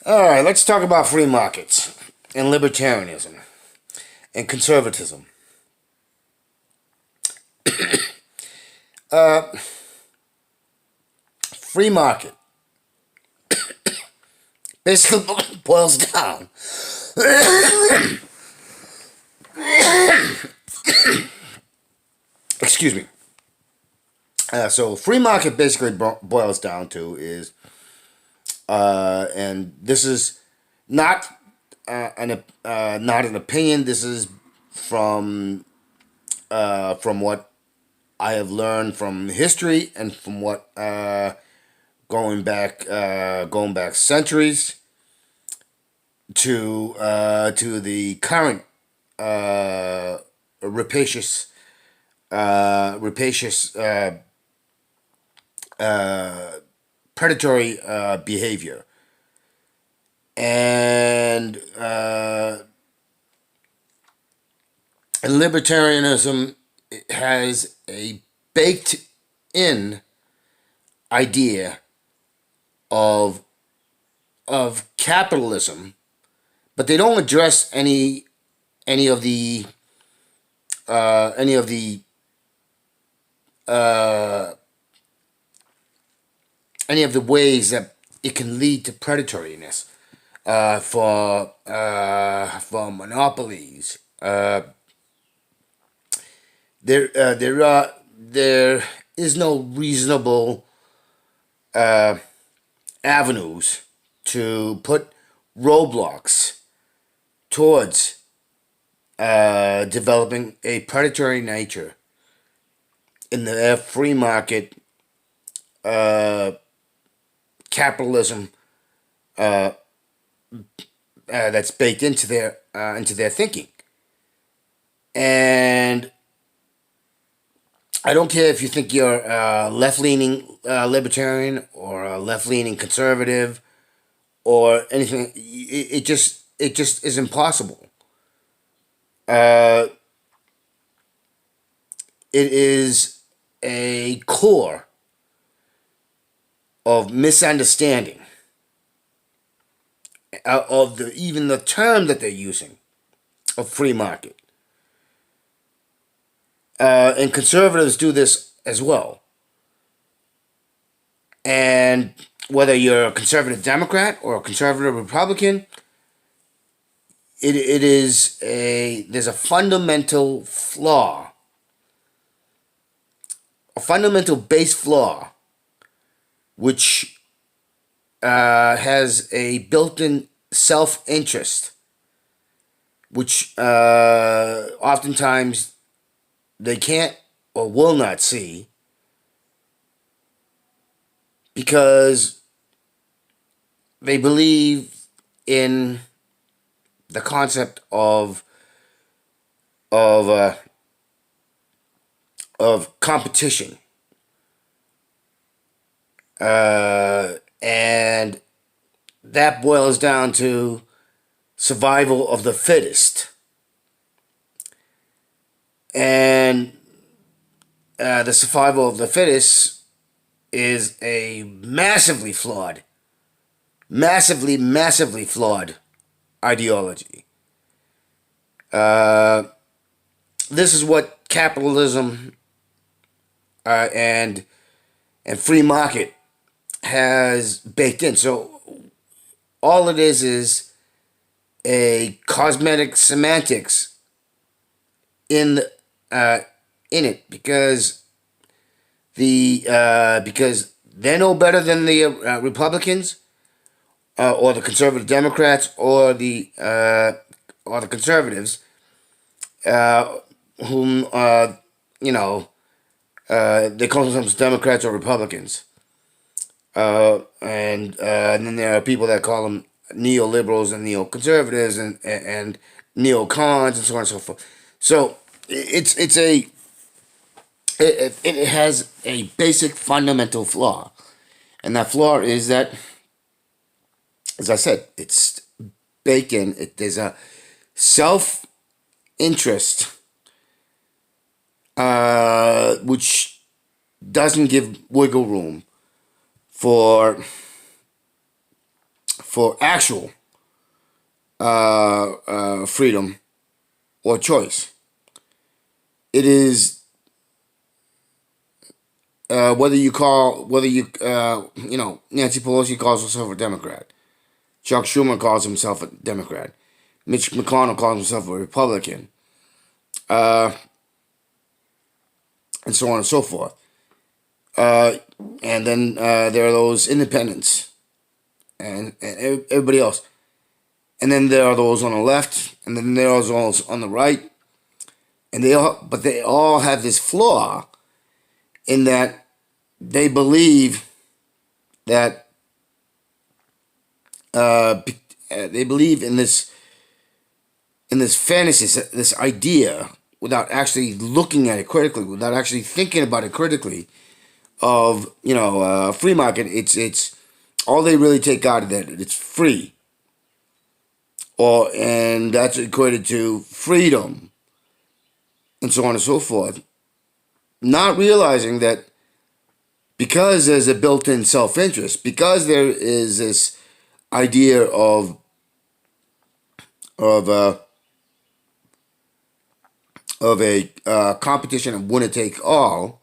All right, let's talk about free markets and libertarianism and conservatism. Free market basically boils down. Excuse me. So free market basically boils down to is, and this is not not an opinion. This is from what I have learned from history and from what going back centuries to the current rapacious rapacious predatory behavior. And libertarianism has a baked in idea of capitalism, but they don't address any of the any of the uh, any of the ways that it can lead to predatoriness for monopolies. There is no reasonable avenues to put roadblocks towards developing a predatory nature in the free market capitalism that's baked into their thinking. And I don't care if you think you're a left-leaning libertarian or a left-leaning conservative or anything. It just is impossible. Uh, it is a core of misunderstanding of even the term that they're using of free market. And conservatives do this as well. And whether you're a conservative Democrat or a conservative Republican, there's a fundamental flaw, a fundamental base flaw, which has a built-in self-interest, which oftentimes they can't or will not see because they believe in the concept of uh, of competition, and that boils down to survival of the fittest. And the survival of the fittest is a massively flawed ideology. Uh, this is what capitalism and free market has baked in. So all it is a cosmetic semantics in uh, in it because they're no better than the Republicans or the conservative Democrats or the conservatives, whom they call themselves Democrats or Republicans, and then there are people that call them neoliberals and neoconservatives and neocons and so on and so forth. So it has a basic fundamental flaw, and that flaw is that, as I said, it's baked in. There's a self interest which doesn't give wiggle room for for actual freedom or choice. It is whether you Nancy Pelosi calls herself a Democrat, Chuck Schumer calls himself a Democrat, Mitch McConnell calls himself a Republican, and so on and so forth. And then there are those independents and everybody else. And then there are those on the left, and then there are those on the right. And they all have this flaw in that they believe that they believe in this fantasy, this idea, without actually looking at it critically, without actually thinking about it critically, of free market. It's all they really take out of that. It's free, and that's equated to freedom, and so on and so forth. Not realizing that because there's a built-in self-interest, because there is this idea of a competition of winner take all,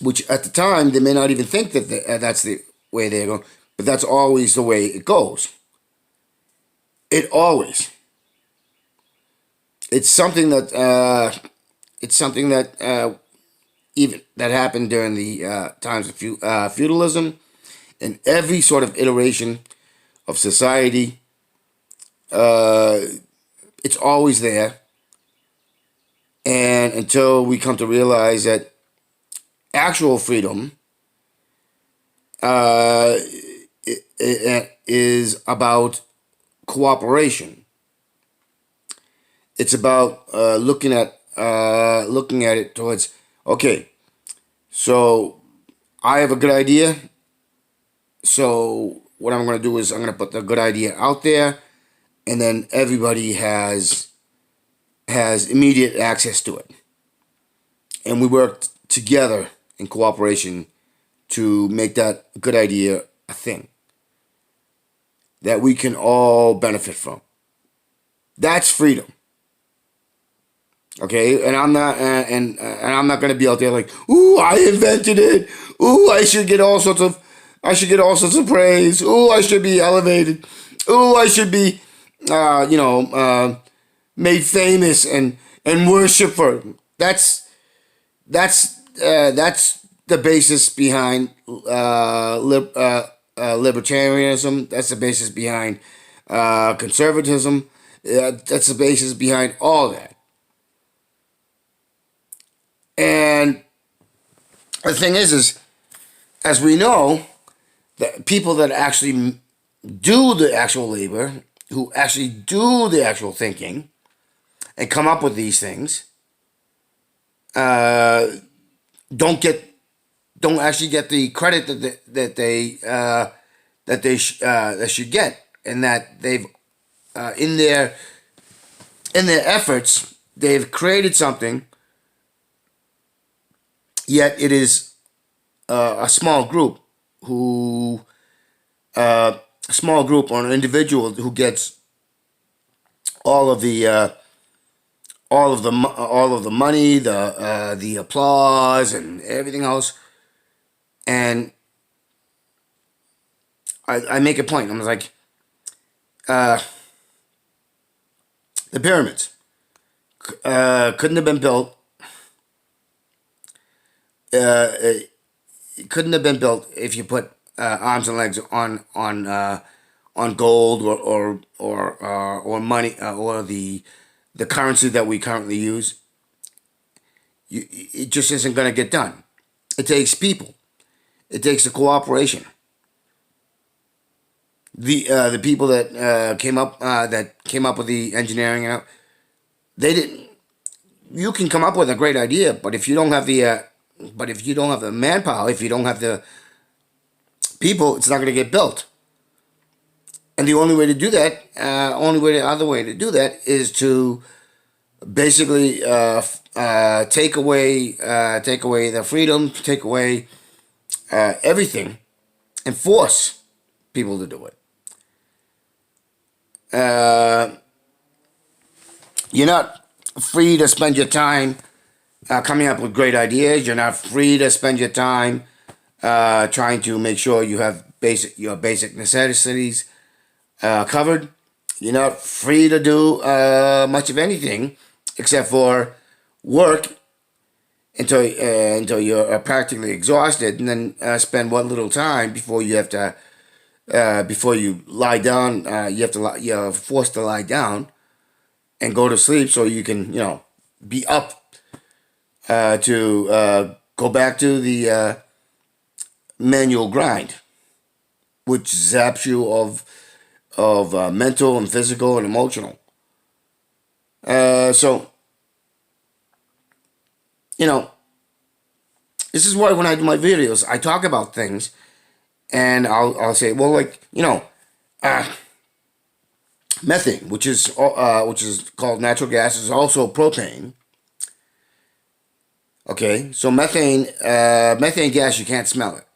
which at the time they may not even think that that's the way they're going, but that's always the way it goes. It always. It's something that even that happened during the times of feudalism, and every sort of iteration of society. It's always there, and until we come to realize that actual freedom is about cooperation. It's about looking at it towards, okay, so I have a good idea. So what I'm going to do is I'm going to put the good idea out there, and then everybody has immediate access to it. And we work together in cooperation to make that good idea a thing that we can all benefit from. That's freedom. Okay, and I'm not going to be out there like, ooh, I invented it. Ooh, I should get all sorts of praise. Ooh, I should be elevated. Ooh, I should be, made famous and worshipped for. That's the basis behind libertarianism. That's the basis behind conservatism. That's the basis behind all that. And the thing is, as we know, that people that actually do the actual labor, who actually do the actual thinking, and come up with these things, don't actually get the credit that they should get, and that they've in their efforts they've created something. Yet it is a small group a small group or an individual who gets all of the money, the applause, and everything else. And I make a point. I'm like, the pyramids couldn't have been built. It couldn't have been built if you put arms and legs on gold or money or the currency that we currently use. It just isn't going to get done. It takes people. It takes the cooperation. The people that came up with the engineering, they didn't. You can come up with a great idea, but if you don't have the manpower, if you don't have the people, it's not going to get built. And the only way to do that, other way to do that is to basically take away the freedom, take away everything, and force people to do it. Uh, you're not free to spend your time coming up with great ideas. You're not free to spend your time trying to make sure you have your basic necessities covered. You're not free to do much of anything except for work until you're practically exhausted, and then spend what little time before you have to before you lie down. You're forced to lie down and go to sleep so you can be up to go back to the manual grind, which zaps you of mental and physical and emotional. So this is why when I do my videos, I talk about things, and I'll say, well, like uh, methane, which is called natural gas, is also propane. Okay, so methane gas, you can't smell it.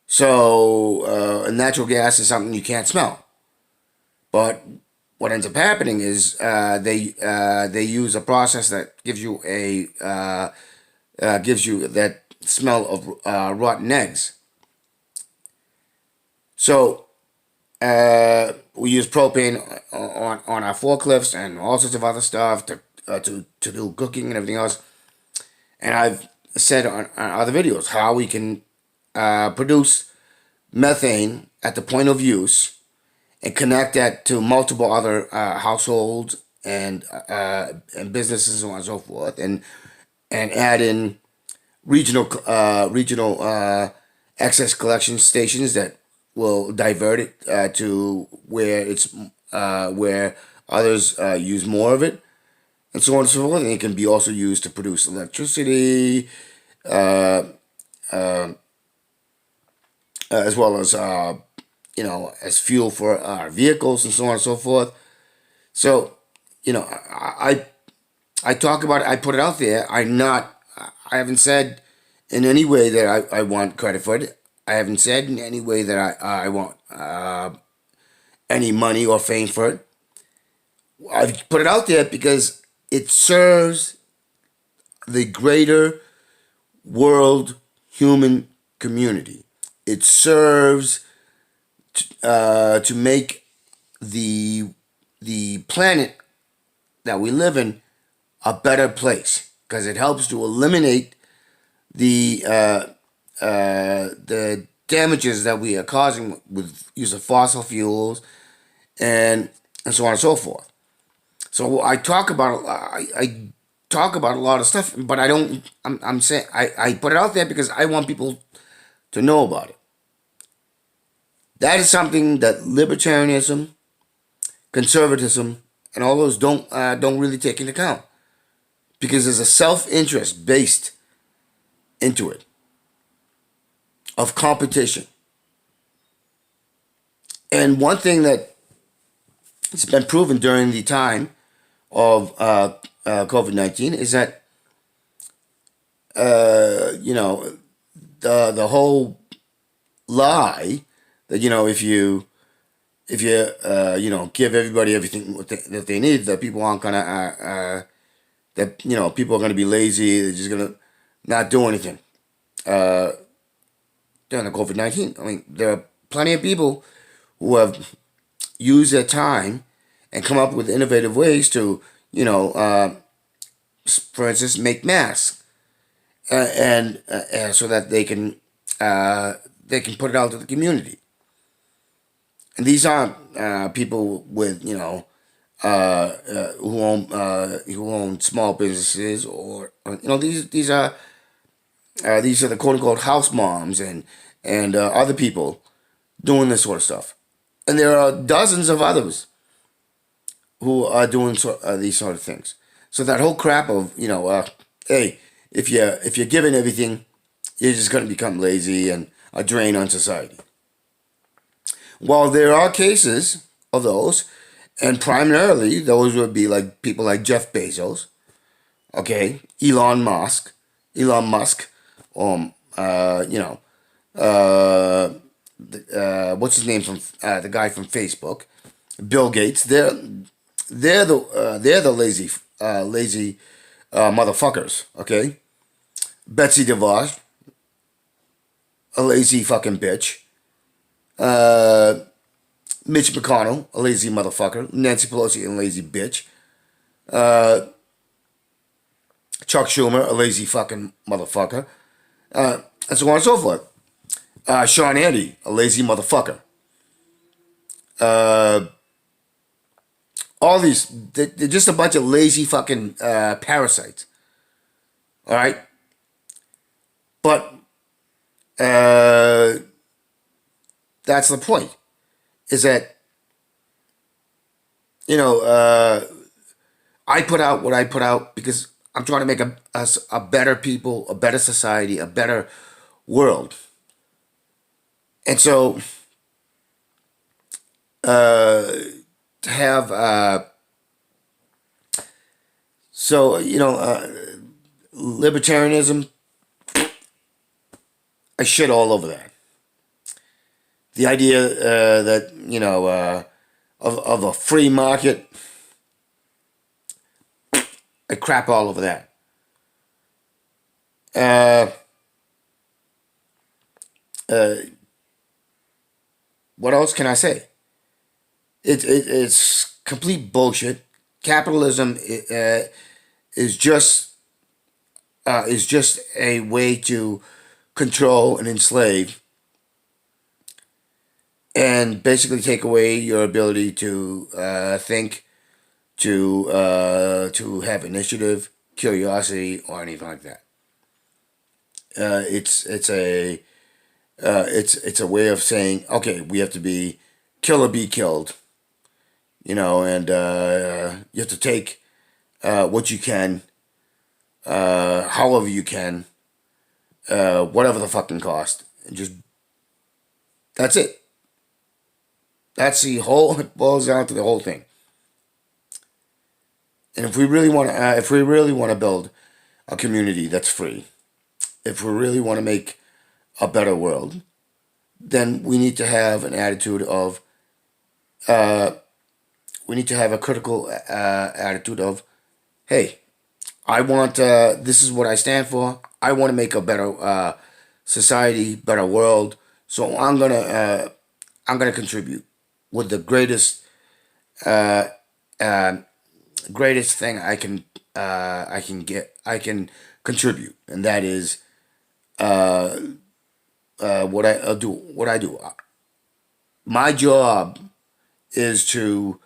So natural gas is something you can't smell. But what ends up happening is they use a process that gives you that smell of rotten eggs. So we use propane on our forklifts and all sorts of other stuff to do cooking and everything else. And I've said on other videos how we can produce methane at the point of use and connect that to multiple other households and businesses and so on and so forth, and add in regional excess collection stations that will divert it to where others use more of it, and so on and so forth. And it can be also used to produce electricity, as well as as fuel for our vehicles and so on and so forth. So I talk about it. I put it out there. I haven't said in any way that I want credit for it. I haven't said in any way that I want any money or fame for it. I've put it out there because it serves the greater world human community. It serves to make the planet that we live in a better place, because it helps to eliminate the damages that we are causing with use of fossil fuels and so on and so forth. So I talk about I talk about a lot of stuff, but I don't. I'm saying I put it out there because I want people to know about it. That is something that libertarianism, conservatism, and all those don't really take into account, because there's a self-interest based into it of competition. And one thing that has been proven during the time of COVID-19 is that the whole lie that if you give everybody everything that they need, that people aren't gonna that people are gonna be lazy. They're just gonna not do anything during the COVID-19. I mean, there are plenty of people who have used their time and come up with innovative ways to for instance, make masks and so that they can put it out to the community. And these aren't people with who own small businesses, or these are the quote unquote house moms and other people doing this sort of stuff. And there are dozens of others who are doing these sort of things. So that whole crap of hey, if you're given everything, you're just going to become lazy and a drain on society. While there are cases of those, and primarily those would be like people like Jeff Bezos, okay, Elon Musk, uh, what's his name from the guy from Facebook, Bill Gates. They're the lazy motherfuckers. Okay, Betsy DeVos, a lazy fucking bitch. Uh, Mitch McConnell, a lazy motherfucker. Nancy Pelosi, a lazy bitch. Uh, Chuck Schumer, a lazy fucking motherfucker. And so on and so forth. Sean Hannity, a lazy motherfucker. Uh, all these, they're just a bunch of lazy fucking parasites. All right? But uh, that's the point. Is that, you know, I put out what I put out because I'm trying to make a better people, a better society, a better world. And so to have, libertarianism, I shit all over that. The idea that, of a free market, I crap all over that. Uh, uh, what else can I say? It's complete bullshit. Capitalism is just a way to control and enslave, and basically take away your ability to think, to have initiative, curiosity, or anything like that. It's a way of saying, okay, we have to be kill or be killed, and you have to take what you can, however you can, whatever the fucking cost, and just that's it. That's the whole. It boils down to the whole thing. And if we really want to build a community that's free, if we really want to make a better world, then we need to have an attitude of, we need to have a critical attitude of, hey, I want, this is what I stand for. I want to make a better society, better world. So I'm gonna contribute with the uh, greatest thing I can contribute, and that is what I do. What I do. My job is to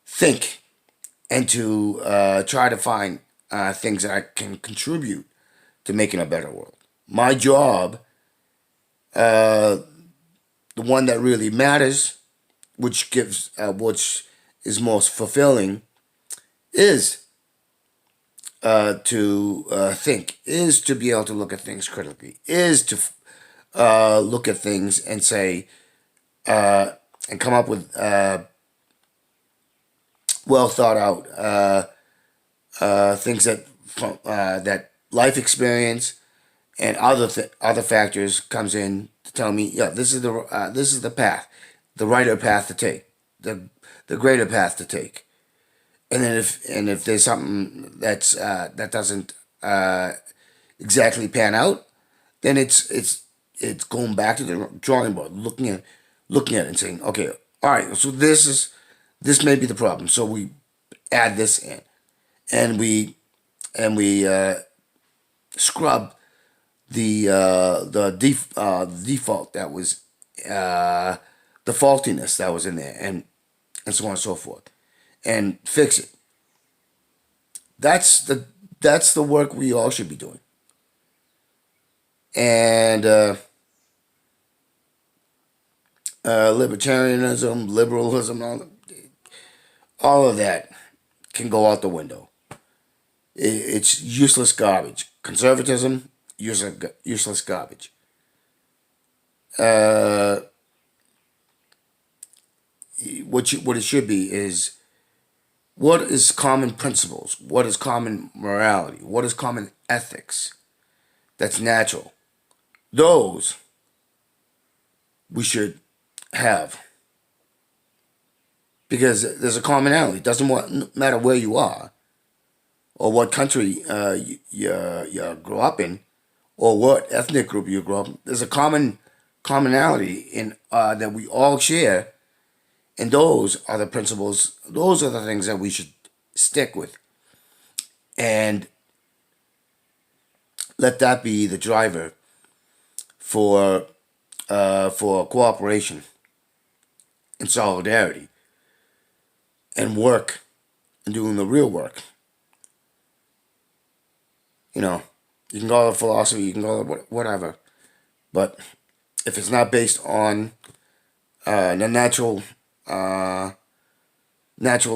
think and to try to find things that I can contribute to making a better world. My job, the one that really matters, which is most fulfilling, is to think, is to be able to look at things critically, is to look at things and say, and come up with well thought out things that life experience and other factors comes in to tell me, yeah, this is the path, the righter path to take, the greater path to take. And then if there's something that doesn't exactly pan out, then it's going back to the drawing board, looking at it and saying, okay, all right, so this may be the problem. So we add this in, and we scrub the default that was the faultiness that was in there, and so on and so forth, and fix it. That's the work we all should be doing. And libertarianism, liberalism, all of that can go out the window. It's useless garbage. Conservatism, useless garbage. Uh, what it should be is, what is common principles? What is common morality? What is common ethics? That's natural. Those we should have, because there's a commonality. It doesn't matter where you are or what country you grew up in or what ethnic group you grew up in. There's a commonality in that we all share, and those are the principles. Those are the things that we should stick with, and let that be the driver for cooperation and solidarity and work and doing the real work. You know, you can call it philosophy, you can call it whatever, but if it's not based on the uh, natural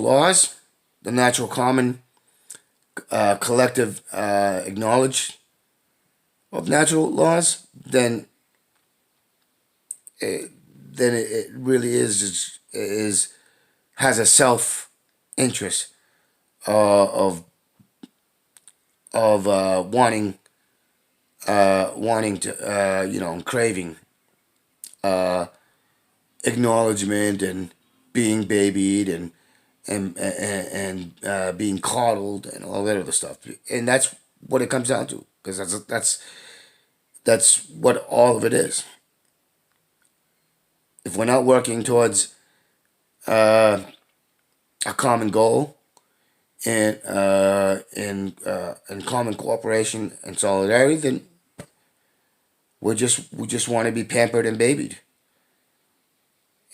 laws, the natural common collective acknowledge of natural laws, it, then it really is has a self interest of wanting wanting to craving acknowledgement and being babied and being coddled and all that other stuff, and that's what it comes down to, because that's what all of it is. If we're not working towards uh, a common goal and common cooperation and solidarity, then we just want to be pampered and babied,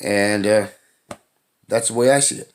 and that's the way I see it.